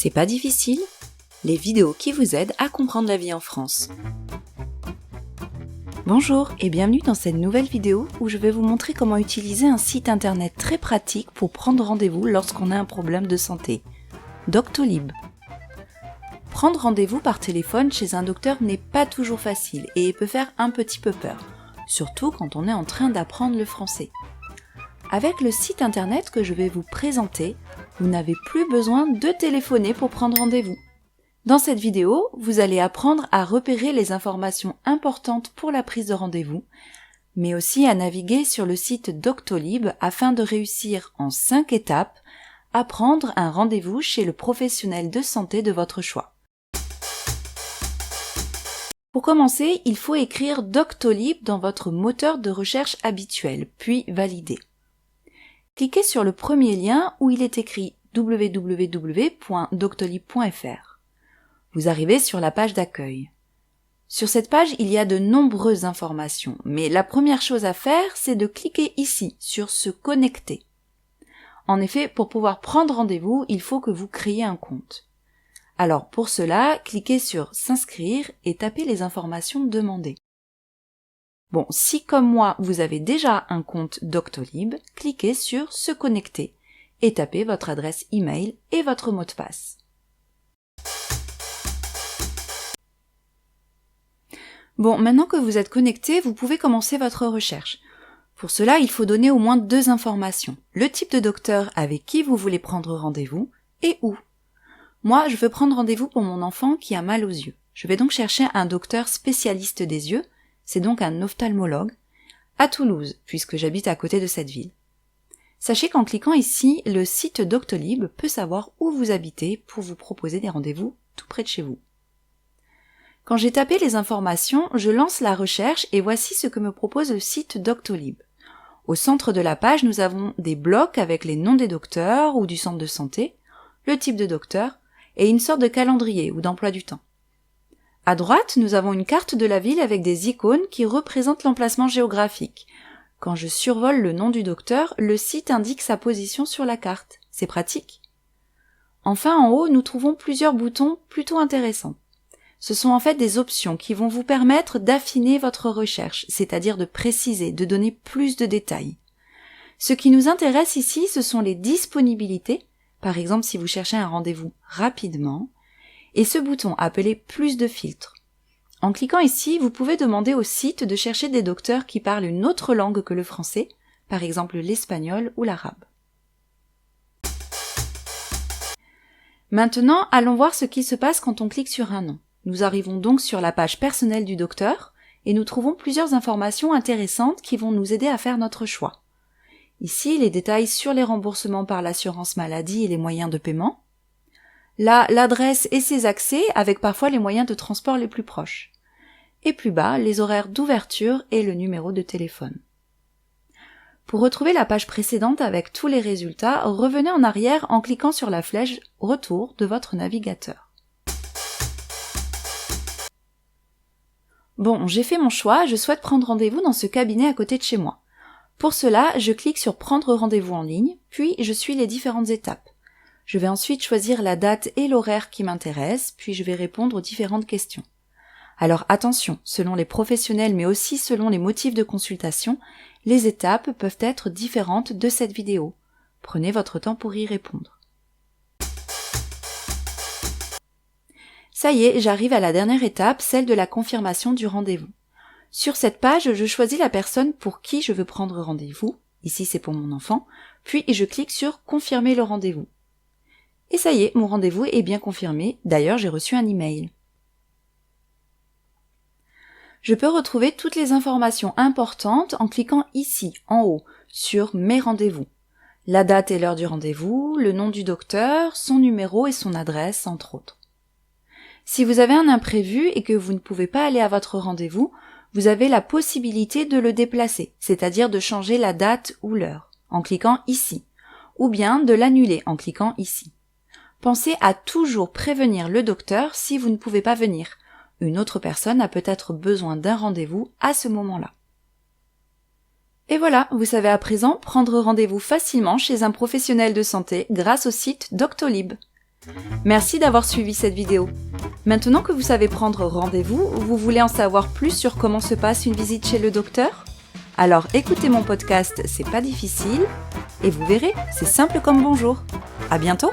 C'est pas difficile, les vidéos qui vous aident à comprendre la vie en France. Bonjour et bienvenue dans cette nouvelle vidéo où je vais vous montrer comment utiliser un site internet très pratique pour prendre rendez-vous lorsqu'on a un problème de santé. Doctolib. Prendre rendez-vous par téléphone chez un docteur n'est pas toujours facile et peut faire un petit peu peur, surtout quand on est en train d'apprendre le français. Avec le site internet que je vais vous présenter, vous n'avez plus besoin de téléphoner pour prendre rendez-vous. Dans cette vidéo, vous allez apprendre à repérer les informations importantes pour la prise de rendez-vous, mais aussi à naviguer sur le site Doctolib afin de réussir en 5 étapes à prendre un rendez-vous chez le professionnel de santé de votre choix. Pour commencer, il faut écrire Doctolib dans votre moteur de recherche habituel, puis valider. Cliquez sur le premier lien où il est écrit www.doctolib.fr. Vous arrivez sur la page d'accueil. Sur cette page, il y a de nombreuses informations, mais la première chose à faire, c'est de cliquer ici, sur « Se connecter ». En effet, pour pouvoir prendre rendez-vous, il faut que vous créiez un compte. Alors pour cela, cliquez sur « S'inscrire » et tapez les informations demandées. Bon, si comme moi, vous avez déjà un compte Doctolib, cliquez sur « Se connecter » et tapez votre adresse email et votre mot de passe. Bon, maintenant que vous êtes connecté, vous pouvez commencer votre recherche. Pour cela, il faut donner au moins 2 informations. Le type de docteur avec qui vous voulez prendre rendez-vous et où. Moi, je veux prendre rendez-vous pour mon enfant qui a mal aux yeux. Je vais donc chercher un docteur spécialiste des yeux, c'est donc un ophtalmologue, à Toulouse, puisque j'habite à côté de cette ville. Sachez qu'en cliquant ici, le site Doctolib peut savoir où vous habitez pour vous proposer des rendez-vous tout près de chez vous. Quand j'ai tapé les informations, je lance la recherche et voici ce que me propose le site Doctolib. Au centre de la page, nous avons des blocs avec les noms des docteurs ou du centre de santé, le type de docteur et une sorte de calendrier ou d'emploi du temps. À droite, nous avons une carte de la ville avec des icônes qui représentent l'emplacement géographique. Quand je survole le nom du docteur, le site indique sa position sur la carte. C'est pratique. Enfin, en haut, nous trouvons plusieurs boutons plutôt intéressants. Ce sont en fait des options qui vont vous permettre d'affiner votre recherche, c'est-à-dire de préciser, de donner plus de détails. Ce qui nous intéresse ici, ce sont les disponibilités, par exemple si vous cherchez un rendez-vous rapidement, et ce bouton appelé « Plus de filtres ». En cliquant ici, vous pouvez demander au site de chercher des docteurs qui parlent une autre langue que le français, par exemple l'espagnol ou l'arabe. Maintenant, allons voir ce qui se passe quand on clique sur un nom. Nous arrivons donc sur la page personnelle du docteur et nous trouvons plusieurs informations intéressantes qui vont nous aider à faire notre choix. Ici, les détails sur les remboursements par l'assurance maladie et les moyens de paiement. Là, l'adresse et ses accès avec parfois les moyens de transport les plus proches. Et plus bas, les horaires d'ouverture et le numéro de téléphone. Pour retrouver la page précédente avec tous les résultats, revenez en arrière en cliquant sur la flèche « Retour » de votre navigateur. Bon, j'ai fait mon choix, je souhaite prendre rendez-vous dans ce cabinet à côté de chez moi. Pour cela, je clique sur « Prendre rendez-vous en ligne », puis je suis les différentes étapes. Je vais ensuite choisir la date et l'horaire qui m'intéressent, puis je vais répondre aux différentes questions. Alors attention, selon les professionnels mais aussi selon les motifs de consultation, les étapes peuvent être différentes de cette vidéo. Prenez votre temps pour y répondre. Ça y est, j'arrive à la dernière étape, celle de la confirmation du rendez-vous. Sur cette page, je choisis la personne pour qui je veux prendre rendez-vous, ici c'est pour mon enfant, puis je clique sur « Confirmer le rendez-vous ». Et ça y est, mon rendez-vous est bien confirmé, d'ailleurs j'ai reçu un email. Je peux retrouver toutes les informations importantes en cliquant ici, en haut, sur « Mes rendez-vous ». La date et l'heure du rendez-vous, le nom du docteur, son numéro et son adresse, entre autres. Si vous avez un imprévu et que vous ne pouvez pas aller à votre rendez-vous, vous avez la possibilité de le déplacer, c'est-à-dire de changer la date ou l'heure, en cliquant ici, ou bien de l'annuler en cliquant ici. Pensez à toujours prévenir le docteur si vous ne pouvez pas venir. Une autre personne a peut-être besoin d'un rendez-vous à ce moment-là. Et voilà, vous savez à présent prendre rendez-vous facilement chez un professionnel de santé grâce au site Doctolib. Merci d'avoir suivi cette vidéo. Maintenant que vous savez prendre rendez-vous, vous voulez en savoir plus sur comment se passe une visite chez le docteur ? Alors écoutez mon podcast, c'est pas difficile, et vous verrez, c'est simple comme bonjour. À bientôt!